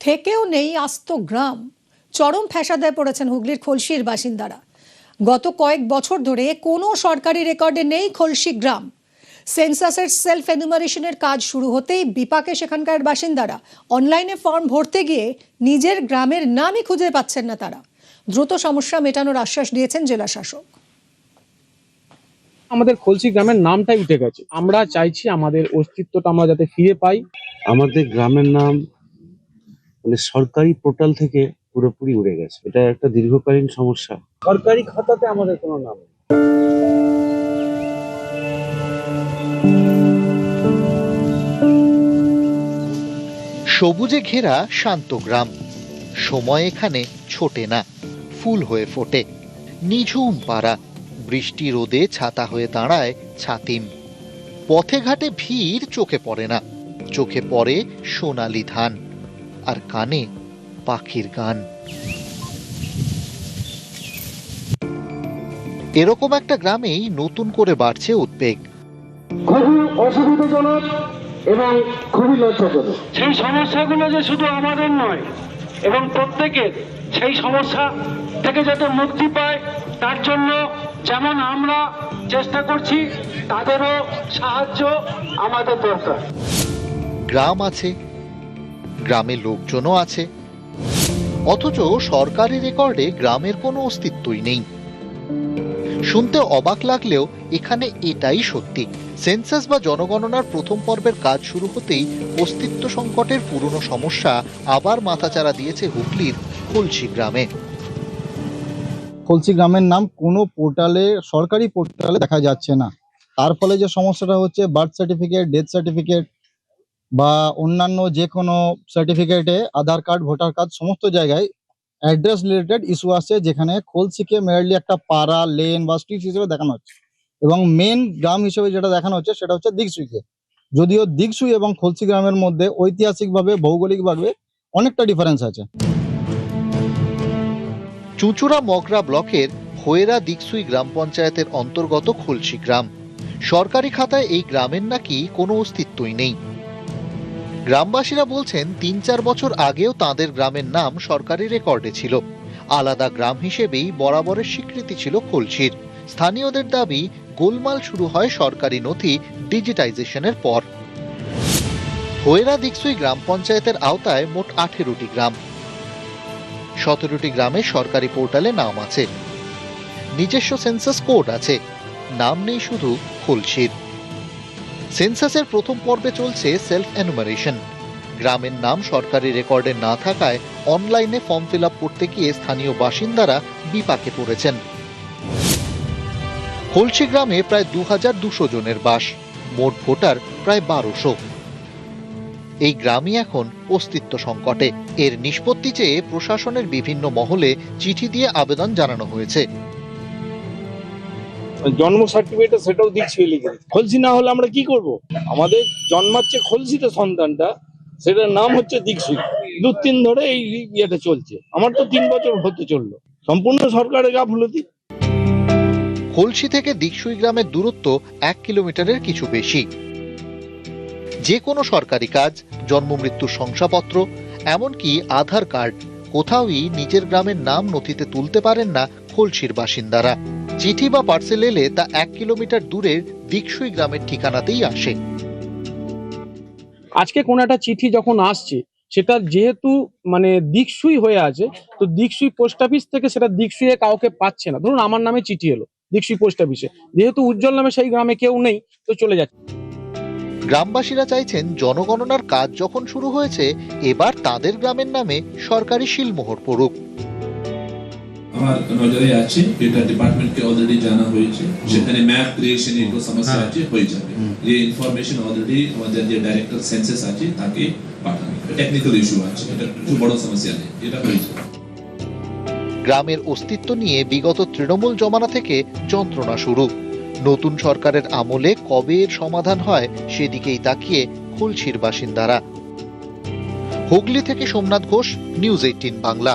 থেকেও নেই আস্ত গ্রাম। চরম ফ্যাসাদায় পড়েছেন হুগলির খলসির বাসিন্দারা। গত কয়েক বছর ধরে কোনো সরকারি রেকর্ডে নেই খলসি গ্রাম। সেন্সাসের সেলফ এনুমারেশনের কাজ শুরু হতেই বিপাকে সেখানকার বাসিন্দারা। অনলাইনে ফর্ম ভরতে গিয়ে নিজের গ্রামের নামই খুঁজে পাচ্ছেন না তারা। দ্রুত সমস্যা মেটানোর আশ্বাস দিয়েছেন জেলা শাসক। আমাদের খলসি গ্রামের নামটাই উঠে গেছে। আমরা চাইছি আমাদের অস্তিত্বটা আমরা যাতে ফিরে পাই। আমাদের গ্রামের নাম সরকারি পোর্টাল থেকে পুরোপুরি উড়ে গেছে। এটা একটা দীর্ঘকালীন সমস্যা। সরকারি খাতাতে আমাদের কোনো নাম নেই। সবুজে ঘেরা শান্ত গ্রাম। সময় এখানে ছোটে না, ফুল হয়ে ফোটে। নিঝুম পাড়া, বৃষ্টি রোদে ছাতা হয়ে দাঁড়ায় ছাতিম। পথে ঘাটে ভিড় চোখে পড়ে না, চোখে পড়ে সোনালি ধান আর কানে পাখির গান। এরকম একটা গ্রামেই নতুন করে বাড়ছে উদ্বেগ। খুবই অসুবিধাজনক এবং খুবই লজ্জাজনক। সেই সমস্যাগুলো যে শুধু আমাদের নয় এবং প্রত্যেকের, সেই সমস্যা থেকে যাতে মুক্তি পায় তার জন্য যেমন আমরা চেষ্টা করছি, তাদেরও সাহায্য আমাদের দরকার। গ্রাম আছে, গ্রামের লোকজনও আছে, অথচ সরকারি রেকর্ডে গ্রামের কোনো অস্তিত্বই নেই। শুনতে অবাক লাগলেও এখানে এটাই সত্যি। সেন্সাস বা জনগণনার প্রথম পর্বের কাজ শুরু হতেই অস্তিত্ব সংকটের পুরনো সমস্যা আবার মাথাচাড়া দিয়েছে হুগলির খলসি গ্রামে। খলসি গ্রামের নাম কোনো পোর্টালে, সরকারি পোর্টালে দেখা যাচ্ছে না। তার ফলে যে সমস্যাটা হচ্ছে, বার্থ সার্টিফিকেট, ডেথ সার্টিফিকেট বা অন্যান্য যে কোনো সার্টিফিকেটে, আধার কার্ড, ভোটার কার্ড, সমস্ত জায়গায় অ্যাড্রেস রিলেটেড ইস্যু আসছে, যেখানে খলসিকে মেয়ারলি একটা পাড়া, লেন বা স্ট্রিট হিসেবে দেখানো হচ্ছে এবং মেন গ্রাম হিসেবে যেটা দেখানো হচ্ছে সেটা হচ্ছে দিকসুইকে। যদিও দিকসুই এবং খলসি গ্রামের মধ্যে ঐতিহাসিকভাবে, ভৌগোলিকভাবে অনেকটা ডিফারেন্স আছে। চুঁচুড়া মগরা ব্লকের হোয়েরা দিকসুই গ্রাম পঞ্চায়েতের অন্তর্গত খলসি গ্রাম। সরকারি খাতায় এই গ্রামের নাকি কোনো অস্তিত্বই নেই। গ্রামবাসীরা বলছেন ৩-৪ বছর আগেও তাদের গ্রামের নাম সরকারি রেকর্ডে ছিল। আলাদা গ্রাম হিসেবেই বরাবরের স্বীকৃতি ছিল খলসির। স্থানীয়দের দাবি, গোলমাল শুরু হয় সরকারি নথি ডিজিটাইজেশনের পর। হোয়েরা দিকসুই গ্রাম পঞ্চায়েতের আওতায় মোট 18টি গ্রাম। 17টি গ্রামে সরকারি পোর্টালে নাম আছে, নিজস্ব সেন্সাস কোড আছে, নাম নেই শুধু খলসির। সেন্সাসের প্রথম পর্বে চলছে সেলফ এনুমারেশন। গ্রামের নাম সরকারি রেকর্ডে না থাকায় অনলাইনে ফর্ম ফিল আপ করতে গিয়ে স্থানীয় বাসিন্দারা বিপাকে পড়েছেন। খলসি গ্রামে প্রায় 2200 জনের বাস, মোট ভোটার প্রায় 1200। এই গ্রামই এখন অস্তিত্ব সংকটে। এর নিষ্পত্তি চেয়ে প্রশাসনের বিভিন্ন মহলে চিঠি দিয়ে আবেদন জানানো হয়েছে। জন্ম সার্টিফিকেটে সেটাও দিকসুই লিখে দিচ্ছে। খলসি না হলে আমরা কি করব? আমাদের জন্মাচ্ছে খলসিতে সন্তানটা, সেটার নাম হচ্ছে দিকসুই। 2-3 ধরে এই ইয়েটা চলছে। আমার তো 3 বছর হতে চললো। সম্পূর্ণ সরকারের গাফলতি। খলসি থেকে দিকসুই গ্রামের দূরত্ব 1 কিলোমিটারের কিছু বেশি। যে কোনো সরকারি কাজ, জন্ম মৃত্যুর শংসাপত্র, এমনকি আধার কার্ড, কোথাওই নিজের গ্রামের নাম নথিতে তুলতে পারেন না খলসির বাসিন্দারা। চিঠি বা পার্সেল এলে তা 1 কিলোমিটার দূরের দিকসুই গ্রামের ঠিকানাতেই আসে। আজকে কোন একটা চিঠি যখন আসছে, সেটা যেহেতু দিকসুই হয়ে আছে, তো দিকসুই পোস্ট অফিস থেকে সেটা দিকসুইয়ে কাউকে পাচ্ছে না। ধরুন আমার নামে চিঠি এলো দিকসুই পোস্ট অফিসে, যেহেতু উজ্জ্বল নামে সেই গ্রামে কেউ নেই, তো চলে যাচ্ছে। গ্রামবাসীরা চাইছেন জনগণনার কাজ যখন শুরু হয়েছে, এবার তাদের গ্রামের নামে সরকারি শিলমোহর পড়ুক। আমার নজরে আছে, এটা ডিপার্টমেন্টকে অলরেডি জানা হয়েছে, সেখানে ম্যাপ ক্রিয়েশন এর সমস্যা আছে, হয়ে যাবে। এই ইনফরমেশন অলরেডি আমাদের যে ডাইরেক্টর সেন্সাস আছে তাকে পাঠানো। টেকনিক্যাল ইস্যু আছে, এটা একটু বড় সমস্যা নেই, এটা হয়ে যাবে। গ্রামের অস্তিত্ব নিয়ে বিগত তৃণমূল জমানা থেকে যন্ত্রণা শুরু। নতুন সরকারের আমলে কবে এর সমাধান হয় সেদিকেই তাকিয়ে খলসির বাসিন্দারা। হুগলি থেকে সোমনাথ ঘোষ, নিউজ 18 বাংলা।